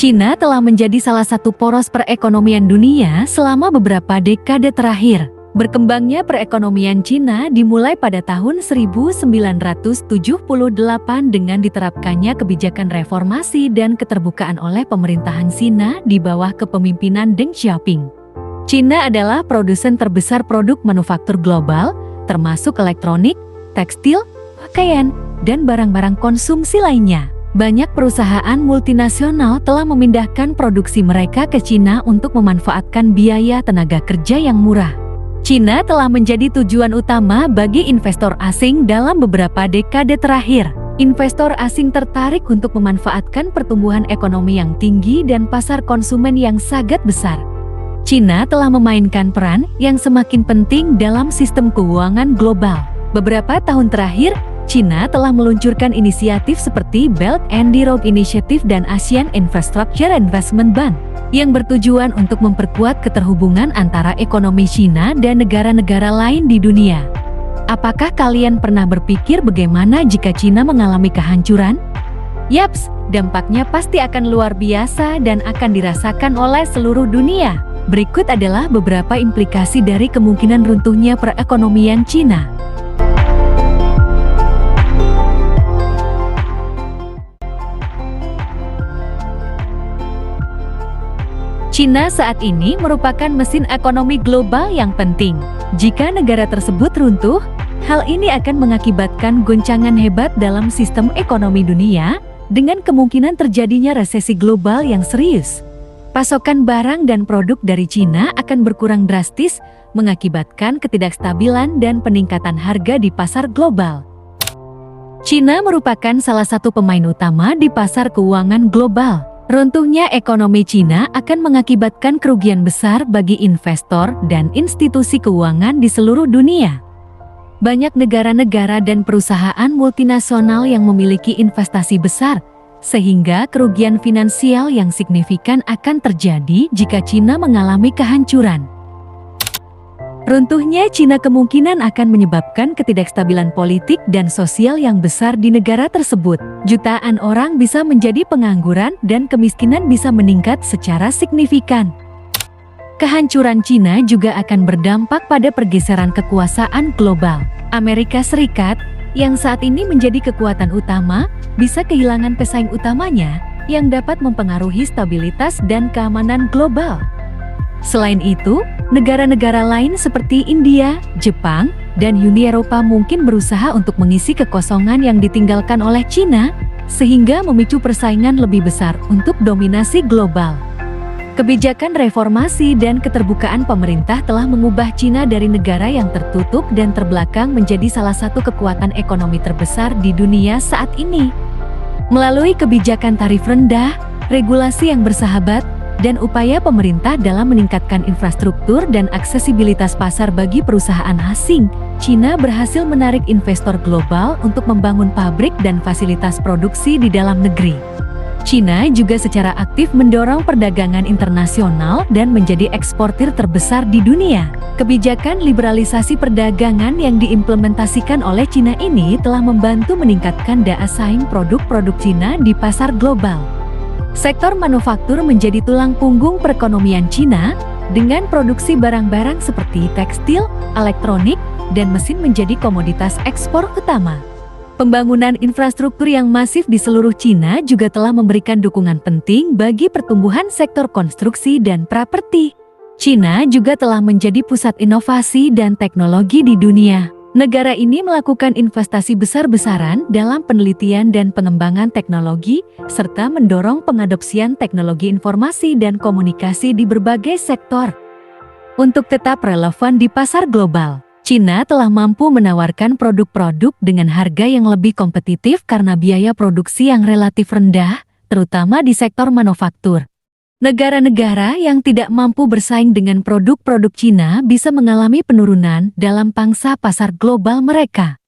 Cina telah menjadi salah satu poros perekonomian dunia selama beberapa dekade terakhir. Berkembangnya perekonomian Cina dimulai pada tahun 1978 dengan diterapkannya kebijakan reformasi dan keterbukaan oleh pemerintahan Cina di bawah kepemimpinan Deng Xiaoping. Cina adalah produsen terbesar produk manufaktur global, termasuk elektronik, tekstil, pakaian, dan barang-barang konsumsi lainnya. Banyak perusahaan multinasional telah memindahkan produksi mereka ke Cina untuk memanfaatkan biaya tenaga kerja yang murah. Cina telah menjadi tujuan utama bagi investor asing dalam beberapa dekade terakhir. Investor asing tertarik untuk memanfaatkan pertumbuhan ekonomi yang tinggi dan pasar konsumen yang sangat besar. Cina telah memainkan peran yang semakin penting dalam sistem keuangan global. Beberapa tahun terakhir, Cina telah meluncurkan inisiatif seperti Belt and Road Initiative dan Asian Infrastructure Investment Bank yang bertujuan untuk memperkuat keterhubungan antara ekonomi Cina dan negara-negara lain di dunia. Apakah kalian pernah berpikir bagaimana jika Cina mengalami kehancuran? Yaps, dampaknya pasti akan luar biasa dan akan dirasakan oleh seluruh dunia. Berikut adalah beberapa implikasi dari kemungkinan runtuhnya perekonomian Cina. Cina saat ini merupakan mesin ekonomi global yang penting. Jika negara tersebut runtuh, hal ini akan mengakibatkan goncangan hebat dalam sistem ekonomi dunia, dengan kemungkinan terjadinya resesi global yang serius. Pasokan barang dan produk dari Cina akan berkurang drastis, mengakibatkan ketidakstabilan dan peningkatan harga di pasar global. Cina merupakan salah satu pemain utama di pasar keuangan global. Runtuhnya ekonomi Cina akan mengakibatkan kerugian besar bagi investor dan institusi keuangan di seluruh dunia. Banyak negara-negara dan perusahaan multinasional yang memiliki investasi besar, sehingga kerugian finansial yang signifikan akan terjadi jika Cina mengalami kehancuran. Runtuhnya Cina kemungkinan akan menyebabkan ketidakstabilan politik dan sosial yang besar di negara tersebut. Jutaan orang bisa menjadi pengangguran dan kemiskinan bisa meningkat secara signifikan. Kehancuran Cina juga akan berdampak pada pergeseran kekuasaan global. Amerika Serikat, yang saat ini menjadi kekuatan utama, bisa kehilangan pesaing utamanya yang dapat mempengaruhi stabilitas dan keamanan global. Selain itu, negara-negara lain seperti India, Jepang, dan Uni Eropa mungkin berusaha untuk mengisi kekosongan yang ditinggalkan oleh Cina, sehingga memicu persaingan lebih besar untuk dominasi global. Kebijakan reformasi dan keterbukaan pemerintah telah mengubah Cina dari negara yang tertutup dan terbelakang menjadi salah satu kekuatan ekonomi terbesar di dunia saat ini. Melalui kebijakan tarif rendah, regulasi yang bersahabat, dan upaya pemerintah dalam meningkatkan infrastruktur dan aksesibilitas pasar bagi perusahaan asing, Cina berhasil menarik investor global untuk membangun pabrik dan fasilitas produksi di dalam negeri. Cina juga secara aktif mendorong perdagangan internasional dan menjadi eksportir terbesar di dunia. Kebijakan liberalisasi perdagangan yang diimplementasikan oleh Cina ini telah membantu meningkatkan daya saing produk-produk Cina di pasar global. Sektor manufaktur menjadi tulang punggung perekonomian Cina, dengan produksi barang-barang seperti tekstil, elektronik, dan mesin menjadi komoditas ekspor utama. Pembangunan infrastruktur yang masif di seluruh Cina juga telah memberikan dukungan penting bagi pertumbuhan sektor konstruksi dan properti. Cina juga telah menjadi pusat inovasi dan teknologi di dunia. Negara ini melakukan investasi besar-besaran dalam penelitian dan pengembangan teknologi, serta mendorong pengadopsian teknologi informasi dan komunikasi di berbagai sektor. Untuk tetap relevan di pasar global, Cina telah mampu menawarkan produk-produk dengan harga yang lebih kompetitif karena biaya produksi yang relatif rendah, terutama di sektor manufaktur. Negara-negara yang tidak mampu bersaing dengan produk-produk Cina bisa mengalami penurunan dalam pangsa pasar global mereka.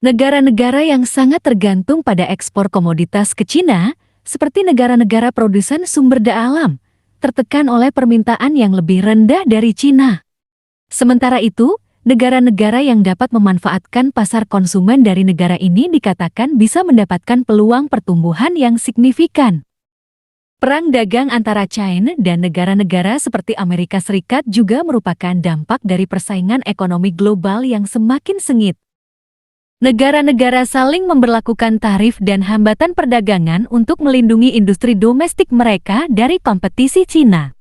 Negara-negara yang sangat tergantung pada ekspor komoditas ke Cina, seperti negara-negara produsen sumber daya alam, tertekan oleh permintaan yang lebih rendah dari Cina. Sementara itu, negara-negara yang dapat memanfaatkan pasar konsumen dari negara ini dikatakan bisa mendapatkan peluang pertumbuhan yang signifikan. Perang dagang antara China dan negara-negara seperti Amerika Serikat juga merupakan dampak dari persaingan ekonomi global yang semakin sengit. Negara-negara saling memberlakukan tarif dan hambatan perdagangan untuk melindungi industri domestik mereka dari kompetisi Cina.